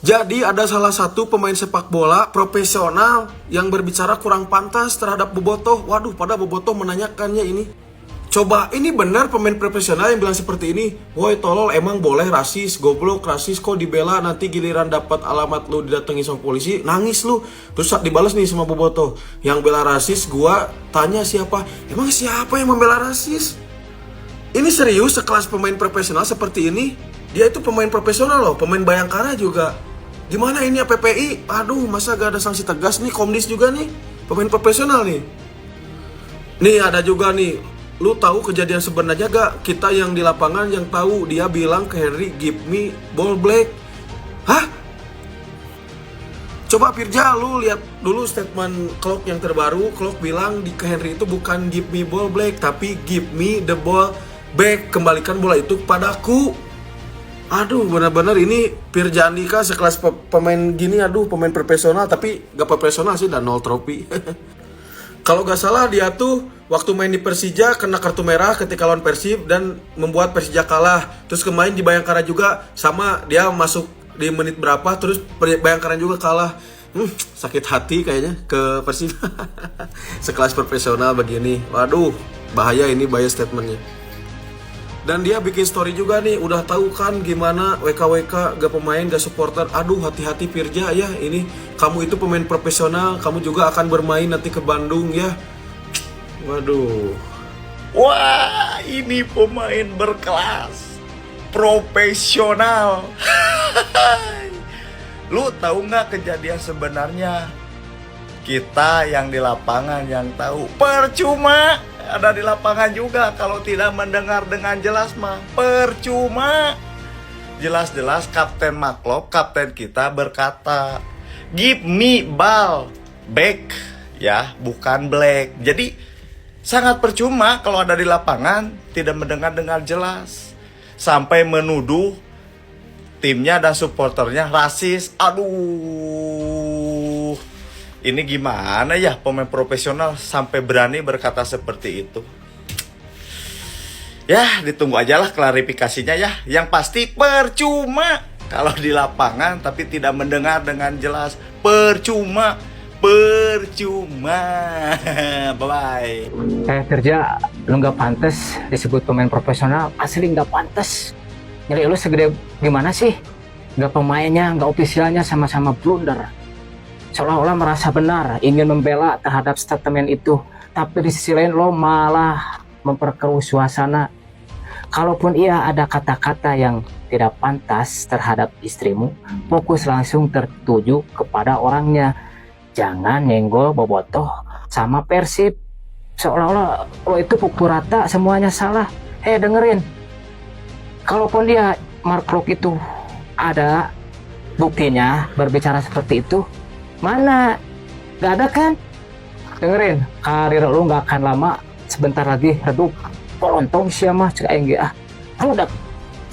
Jadi ada salah satu pemain sepak bola profesional yang berbicara kurang pantas terhadap Bobotoh. Waduh, pada Bobotoh menanyakannya ini. Coba, ini benar pemain profesional yang bilang seperti ini? Woi tolol, emang boleh rasis, goblok, rasis kok dibela, nanti giliran dapat alamat lu didatangi sama polisi, nangis lu. Terus dibalas nih sama Bobotoh, yang bela rasis gua tanya siapa? Emang siapa yang membela rasis? Ini serius sekelas pemain profesional seperti ini? Dia itu pemain profesional loh, pemain Bayangkara juga. Gimana ini ya PPI? Aduh, masa gak ada sanksi tegas nih, Komdis juga nih, pemain profesional nih. Nih ada juga nih, lu tahu kejadian sebenarnya gak? Kita yang di lapangan yang tahu, dia bilang ke Henry, give me ball black. Hah? Coba Firja, lu lihat dulu statement Klok yang terbaru. Klok bilang ke Henry itu bukan give me ball black, tapi give me the ball back. Kembalikan bola itu kepadaku. Aduh, benar-benar ini Firja Andika sekelas pemain gini, aduh, pemain profesional tapi gak profesional sih dan 0 trofi. Kalau gak salah dia tuh waktu main di Persija kena kartu merah ketika lawan Persib dan membuat Persija kalah. Terus kemarin di Bayangkara juga sama, dia masuk di menit berapa terus Bayangkara juga kalah. Sakit hati kayaknya ke Persib. Sekelas profesional begini. Waduh, bahaya ini, bahaya statementnya. Dan dia bikin story juga nih, udah tahu kan gimana WKWK gak pemain, gak supporter. Aduh, hati-hati Firja ya, ini kamu itu pemain profesional, kamu juga akan bermain nanti ke Bandung ya. Waduh. Wah, ini pemain berkelas, profesional. Lu tahu nggak kejadian sebenarnya? Kita yang di lapangan yang tahu. Percuma ada di lapangan juga kalau tidak mendengar dengan jelas mah percuma. Jelas-jelas Kapten Maklok, kapten kita berkata, give me ball back ya, bukan black. Jadi sangat percuma kalau ada di lapangan tidak mendengar dengan jelas sampai menuduh timnya dan supporternya rasis. Aduh, ini gimana ya pemain profesional sampai berani berkata seperti itu? Ya, ditunggu aja lah klarifikasinya ya. Yang pasti percuma kalau di lapangan tapi tidak mendengar dengan jelas. Percuma. Bye-bye. Kerja lu nggak pantas disebut pemain profesional, asli nggak pantas. Nyari lu segede gimana sih? Nggak pemainnya, nggak ofisialnya, sama-sama blunder. Seolah-olah merasa benar, ingin membela terhadap statement itu. Tapi di sisi lain lo malah memperkeruh suasana. Kalaupun ia ada kata-kata yang tidak pantas terhadap istrimu, fokus langsung tertuju kepada orangnya. Jangan nyenggol Bobotoh sama Persib. Seolah-olah lo itu pukul rata, semuanya salah. Dengerin. Kalaupun dia Mark Klok itu ada buktinya berbicara seperti itu, mana? Gak ada kan? Dengerin, karir lu gak akan lama, sebentar lagi redup. Polontong siapa cek aing udah.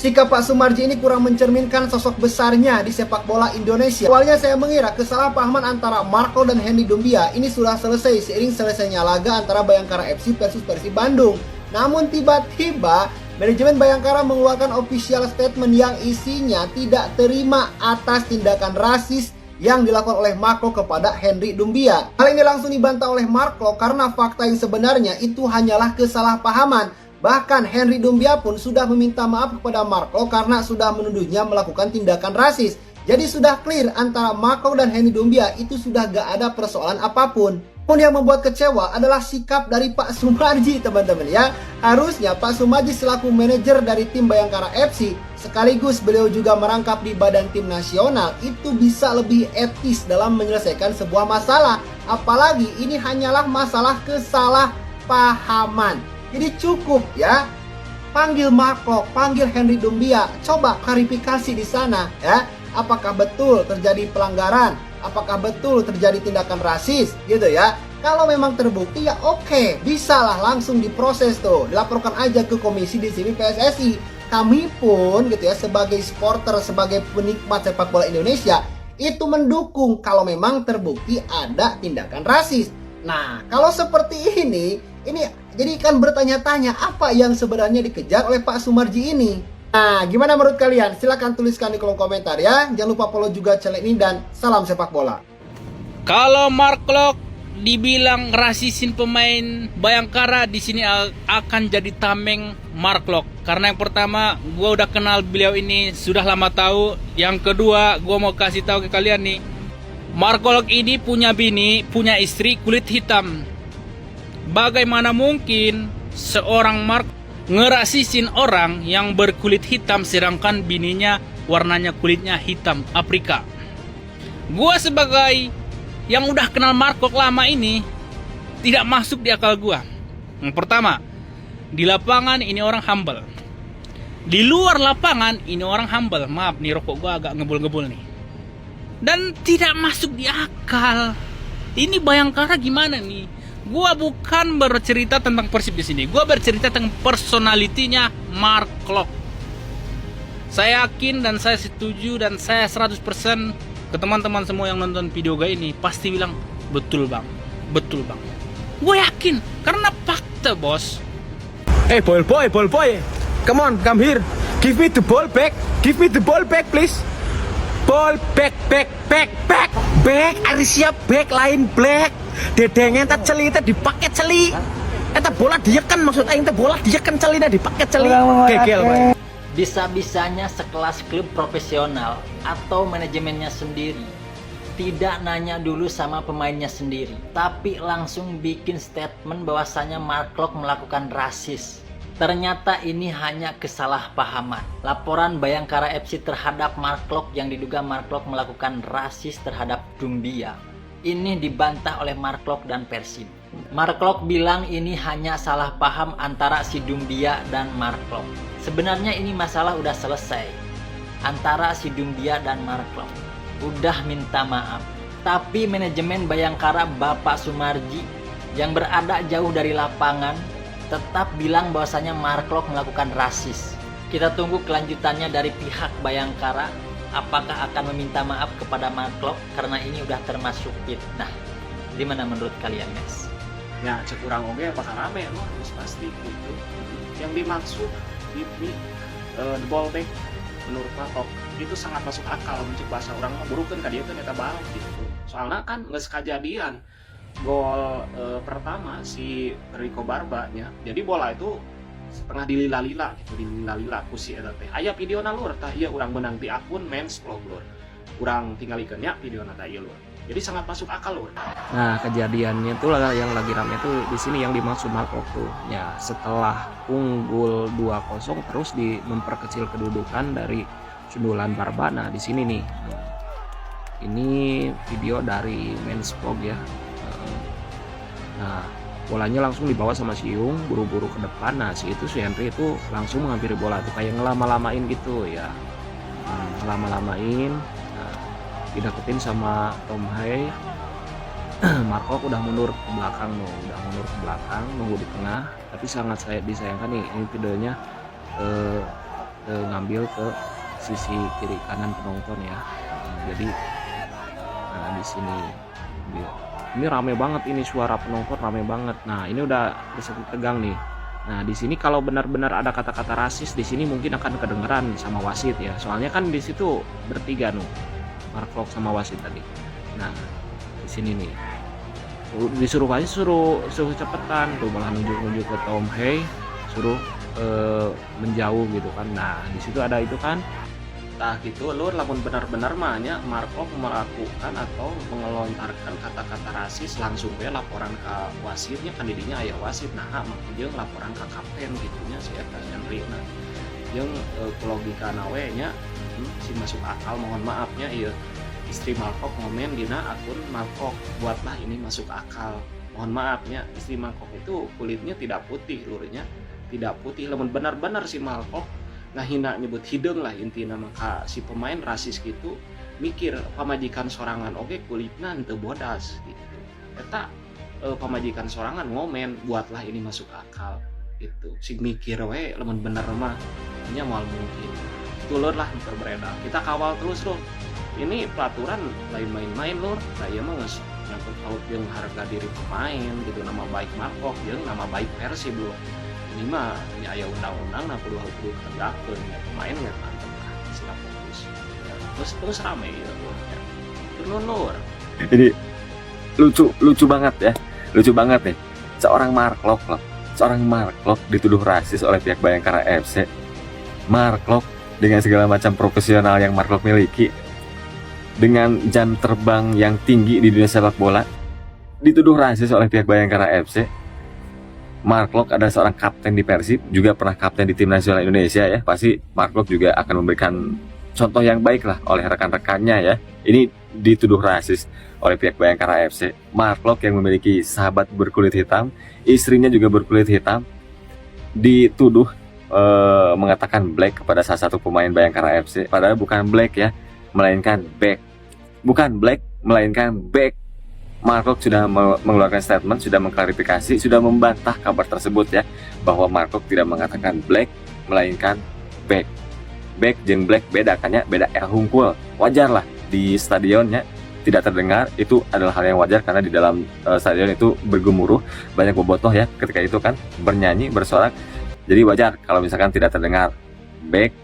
Sikap Pak Sumarji ini kurang mencerminkan sosok besarnya di sepak bola Indonesia. Awalnya saya mengira kesalahpahaman antara Marco dan Henry Dumbia ini sudah selesai seiring selesainya laga antara Bayangkara FC versus Persib Bandung. Namun tiba-tiba manajemen Bayangkara mengeluarkan official statement yang isinya tidak terima atas tindakan rasis yang dilakukan oleh Marco kepada Henry Dumbia. Hal ini langsung dibantah oleh Marco karena fakta yang sebenarnya itu hanyalah kesalahpahaman. Bahkan Henry Dumbia pun sudah meminta maaf kepada Marco karena sudah menuduhnya melakukan tindakan rasis. Jadi sudah clear antara Marco dan Henry Dumbia itu sudah gak ada persoalan apapun. Pun yang membuat kecewa adalah sikap dari Pak Sumarji, teman-teman ya. Harusnya Pak Sumarji selaku manajer dari tim Bayangkara FC, sekaligus beliau juga merangkap di badan tim nasional, itu bisa lebih etis dalam menyelesaikan sebuah masalah. Apalagi ini hanyalah masalah kesalahpahaman. Jadi cukup ya, panggil Marco, panggil Henry Dumbia, coba klarifikasi di sana ya. Apakah betul terjadi pelanggaran? Apakah betul terjadi tindakan rasis gitu ya? Kalau memang terbukti ya oke, bisalah langsung diproses tuh, dilaporkan aja ke komisi disiplin PSSI. Kami pun gitu ya sebagai supporter, sebagai penikmat sepak bola Indonesia itu mendukung kalau memang terbukti ada tindakan rasis. Nah, kalau seperti ini jadi kan bertanya-tanya apa yang sebenarnya dikejar oleh Pak Sumarji ini. Nah, gimana menurut kalian? Silahkan tuliskan di kolom komentar ya. Jangan lupa follow juga channel ini dan salam sepak bola. Kalau Mark Klok dibilang rasisin pemain Bayangkara, di sini akan jadi tameng Mark Klok. Karena yang pertama, gue udah kenal beliau ini sudah lama tahu. Yang kedua, gue mau kasih tahu ke kalian nih, Mark Klok ini punya bini, punya istri kulit hitam. Bagaimana mungkin seorang Mark ngerasisin orang yang berkulit hitam sedangkan bininya warnanya kulitnya hitam Afrika? Gua sebagai yang udah kenal Mark Klok lama ini tidak masuk di akal gua. Yang pertama, di lapangan ini orang humble. Di luar lapangan ini orang humble. Maaf nih, rokok gua agak ngebul-ngebul nih. Dan tidak masuk di akal. Ini Bayangkara gimana nih? Gua bukan bercerita tentang Persib di sini. Gua bercerita tentang personalitinya Mark Klok. Saya yakin dan saya setuju dan saya 100% ke teman-teman semua yang nonton video gue ini pasti bilang betul bang, betul bang. Gue yakin karena fakta bos. Hey ball boy, come on, come here. Give me the ball back. Give me the ball back, please. Ball back. Back, ari siap back lain black. Dedengnya tak celi, tak dipakai celi. Eta bola dia kan maksud aing teh bola dia kan celi dipakai celi. Gegel, Pak. Bisa-bisanya sekelas klub profesional atau manajemennya sendiri tidak nanya dulu sama pemainnya sendiri, tapi langsung bikin statement bahwasanya Mark Klok melakukan rasis. Ternyata ini hanya kesalahpahaman. Laporan Bayangkara FC terhadap Mark Klok yang diduga Mark Klok melakukan rasis terhadap Dumbia ini dibantah oleh Mark Klok dan Persib. Mark Klok bilang ini hanya salah paham antara si Dumbia dan Mark Klok. Sebenarnya ini masalah udah selesai antara si Dumbia dan Mark Klok. Udah minta maaf. Tapi manajemen Bayangkara Bapak Sumarji yang berada jauh dari lapangan tetap bilang bahwasanya Mark Klok melakukan rasis. Kita tunggu kelanjutannya dari pihak Bayangkara. Apakah akan meminta maaf kepada Mark Klok karena ini udah termasuk fitnah? Gimana menurut kalian, guys? Ya cek kurang oke apakah rame loh harus pasti gitu. Yang dimaksud ini the ball back menurut Klok itu sangat masuk akal. Mencek bahasa orang mah burukeun ka dieu teh eta balik gitu. Soalnya kan geus kajadian gol pertama si Rico Barbanya. Jadi bola itu setengah dilila-lila gitu, dilila-lila ku si eta teh. Aya videona lur tah ieu urang menang di akun Mens Vlog lur. Urang tinggalikeun nya videona tah ieu lur. Jadi sangat masuk akal lur. Nah, kejadiannya tuh yang lagi rame tuh di sini yang dimaksud Mark Klok tuh. Ya, setelah unggul 2-0 terus memperkecil kedudukan dari sundulan Barbana di sini nih. Ini video dari Mens Vlog ya. Nah, bolanya langsung dibawa sama si Yung, buru-buru ke depan. Nah, si Henry itu langsung menghampiri bola tuh kayak ngelama-lamain gitu ya. Ngelama-lamain. Nah, dideketin sama Tom Hay. Mark Klok udah mundur ke belakang nunggu di tengah. Tapi sangat disayangkan nih ini videonya ngambil ke sisi kiri kanan penonton ya. Jadi di sini ini rame banget, ini suara penonton rame banget. Nah, ini udah tegang nih. Nah, di sini kalau benar-benar ada kata-kata rasis di sini mungkin akan kedengeran sama wasit ya. Soalnya kan di situ bertiga nih. Mark Klok sama wasit tadi. Nah, di sini nih. Disuruh wasit suruh cepetan tuh malah nunjuk ke Tom Hay, suruh menjauh gitu kan. Nah, di situ ada itu kan. Tah gitu lur lamun benar-benar mahnya Mark Klok melakukan atau mengelontarkan kata-kata rasis langsung we laporan ke wasitnya kan didinya aya wasit. Nah, jeung laporan ke kapten gitunya si eta Henry. Nah, jeung logikana we nya si masuk akal. Mohon maafnya ieu istri Mark Klok ngomen dina akun Mark Klok, buatlah ini masuk akal. Mohon maafnya istri Mark Klok itu kulitnya tidak putih lurnya, tidak putih. Lamun benar-benar si Mark Klok ngahina nyebut hidung lah intina, maka si pemain rasis gitu mikir pamajikan sorangan oke kulitna henteu bodas gitu. Eta pamajikan sorangan ngomen buatlah ini masuk akal gitu. Si mikir we lamun bener mah nya moal mungkin. Tulur lah beredar. Kita kawal terus lur. Ini peraturan lain main-main lur. Saya mah geus nyangkut paut jeung harga diri pemain gitu, nama baik Mark Klok jeung nama baik Persib lur. ini mah ya aya undang-undang nah kudu tegakkeun ya pemain ya mantep lah sila fokus ya, terus rame gitu ya. Nur Ini lucu banget ya, lucu banget nih. Seorang Mark Locke dituduh rasis oleh pihak Bayangkara FC. Mark Locke dengan segala macam profesional yang Mark Locke miliki, dengan jam terbang yang tinggi di dunia sepak bola, dituduh rasis oleh pihak Bayangkara FC. Mark Locke adalah seorang kapten di Persib, juga pernah kapten di tim nasional Indonesia ya. Pasti Mark Locke juga akan memberikan contoh yang baik lah oleh rekan-rekannya ya. Ini dituduh rasis oleh pihak Bayangkara FC. Mark Locke yang memiliki sahabat berkulit hitam, istrinya juga berkulit hitam, dituduh mengatakan black kepada salah satu pemain Bayangkara FC. Padahal bukan black ya, melainkan back. Bukan black, melainkan back. Mark Locke sudah mengeluarkan statement, sudah mengklarifikasi, sudah membantah kabar tersebut ya, bahwa Mark Locke tidak mengatakan black, melainkan back. Back jeung black beda kan ya, beda hungkul. Wajar lah di stadionnya tidak terdengar, itu adalah hal yang wajar karena di dalam stadion itu bergemuruh, banyak bobotoh ya ketika itu kan, bernyanyi, bersorak. Jadi wajar kalau misalkan tidak terdengar back,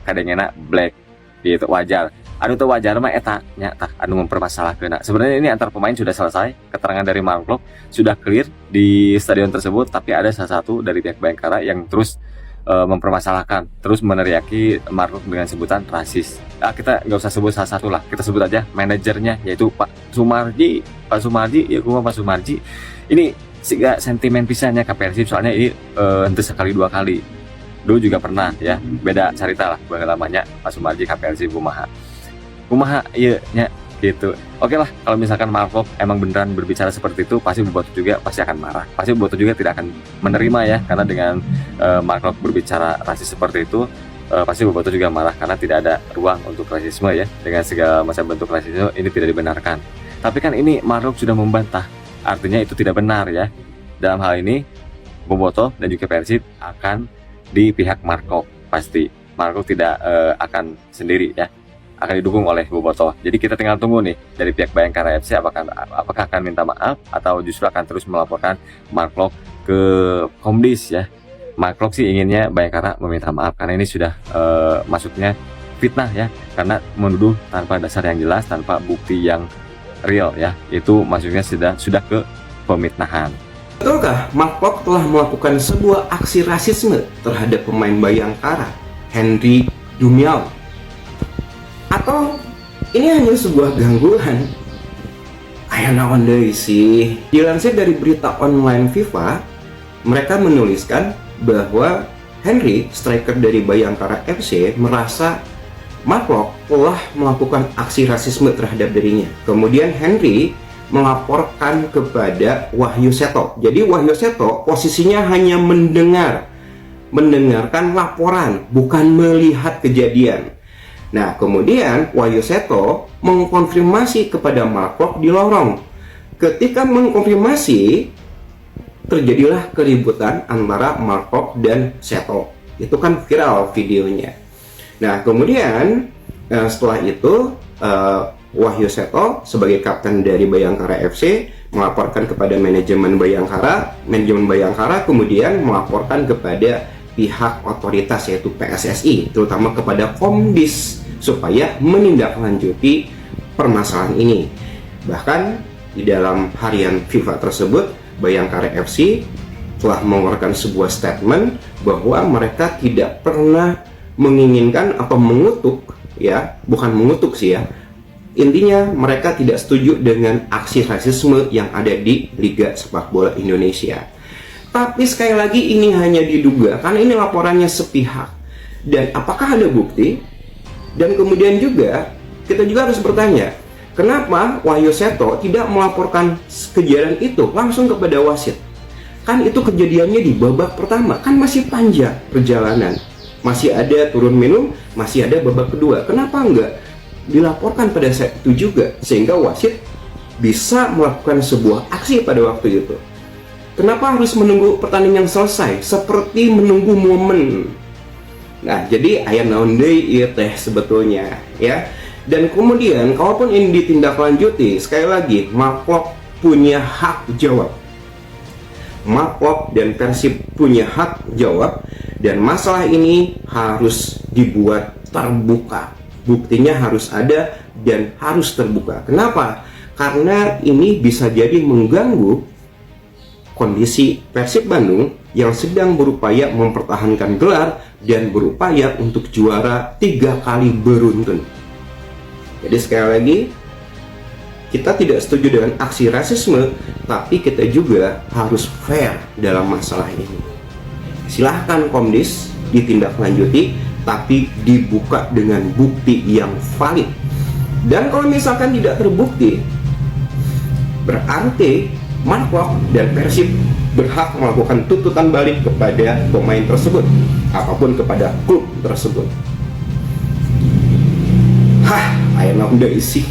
kadangnya black, gitu wajar. Anu tuh wajar mah eta nya tah anu mempermasalahkeun. Sebenarnya ini antar pemain sudah selesai, keterangan dari Mark Locke sudah clear di stadion tersebut, tapi ada salah satu dari pihak Bayangkara yang terus mempermasalahkan, terus meneriaki Mark Locke dengan sebutan rasis. Kita nggak usah sebut salah satu lah, kita sebut aja manajernya, yaitu Pak Sumarji, ya Pak Sumarji. Ini siga sentimen pisannya ke Persib, soalnya ini henteu sekali dua kali. Dulu juga pernah ya, beda cerita lah lamanya Pak Sumarji ke Persib kumaha iya nya gitu. Oke lah, kalau misalkan Mark Locke emang beneran berbicara seperti itu, pasti Bobotoh juga pasti akan marah. Pasti Bobotoh juga tidak akan menerima ya, karena dengan Mark Locke berbicara rasis seperti itu, pasti Bobotoh juga marah karena tidak ada ruang untuk rasisme ya. Dengan segala macam bentuk rasisme ini tidak dibenarkan. Tapi kan ini Mark Locke sudah membantah, artinya itu tidak benar ya. Dalam hal ini Bobotoh dan juga Persib akan di pihak Mark Locke, pasti Mark Locke tidak akan sendiri ya, akan didukung oleh Bobotoh. Jadi kita tinggal tunggu nih dari pihak Bayangkara FC apakah akan minta maaf atau justru akan terus melaporkan Mark Locke ke Komdis ya. Mark Locke sih inginnya Bayangkara meminta maaf karena ini sudah masuknya fitnah ya, karena menuduh tanpa dasar yang jelas, tanpa bukti yang real ya. Itu masuknya sudah ke pemitnahan. Betulkah Mark Locke telah melakukan sebuah aksi rasisme terhadap pemain Bayangkara, Henry Dumiao? Atau ini hanya sebuah gangguan? Aya naon deui sih? Dilansir dari berita online FIFA, mereka menuliskan bahwa Henry, striker dari Bayangkara FC, merasa Mark Locke telah melakukan aksi rasisme terhadap dirinya. Kemudian Henry melaporkan kepada Wahyu Seto. Jadi Wahyu Seto posisinya hanya mendengarkan laporan, bukan melihat kejadian. Nah, kemudian Wahyu Seto mengkonfirmasi kepada Mark Locke di lorong. Ketika mengkonfirmasi, terjadilah keributan antara Mark Locke dan Seto. Itu kan viral videonya. Nah, kemudian setelah itu Wahyu Seto sebagai kapten dari Bayangkara FC melaporkan kepada manajemen Bayangkara. Manajemen Bayangkara kemudian melaporkan kepada pihak otoritas yaitu PSSI, terutama kepada Komdis, supaya menindaklanjuti permasalahan ini. Bahkan di dalam harian FIFA tersebut, Bayangkara FC telah mengeluarkan sebuah statement bahwa mereka tidak pernah menginginkan atau mengutuk ya, bukan mengutuk sih ya. Intinya mereka tidak setuju dengan aksi rasisme yang ada di Liga Sepak Bola Indonesia. Tapi sekali lagi ini hanya diduga karena ini laporannya sepihak. Dan apakah ada bukti? Dan kemudian juga kita juga harus bertanya, kenapa Wahyu Seto tidak melaporkan kejadian itu langsung kepada wasit? Kan itu kejadiannya di babak pertama, kan masih panjang perjalanan, masih ada turun minum, masih ada babak kedua. Kenapa enggak dilaporkan pada saat itu juga, sehingga wasit bisa melakukan sebuah aksi pada waktu itu? Kenapa harus menunggu pertandingan selesai, seperti menunggu momen? Nah, jadi aya naon deui ieu teh sebetulnya ya. Dan kemudian kalaupun ini ditindaklanjuti, sekali lagi Mark Locke punya hak jawab. Mark dan Persib punya hak jawab, dan masalah ini harus dibuat terbuka. Buktinya harus ada dan harus terbuka. Kenapa? Karena ini bisa jadi mengganggu kondisi Persib Bandung yang sedang berupaya mempertahankan gelar dan berupaya untuk juara 3 kali beruntun. Jadi sekali lagi, kita tidak setuju dengan aksi rasisme, tapi kita juga harus fair dalam masalah ini. Silahkan Komdis ditindaklanjuti, tapi dibuka dengan bukti yang valid. Dan kalau misalkan tidak terbukti, berarti Mark dan Persib berhak melakukan tuntutan balik kepada pemain tersebut, apapun kepada klub tersebut. Akhirnya udah isi.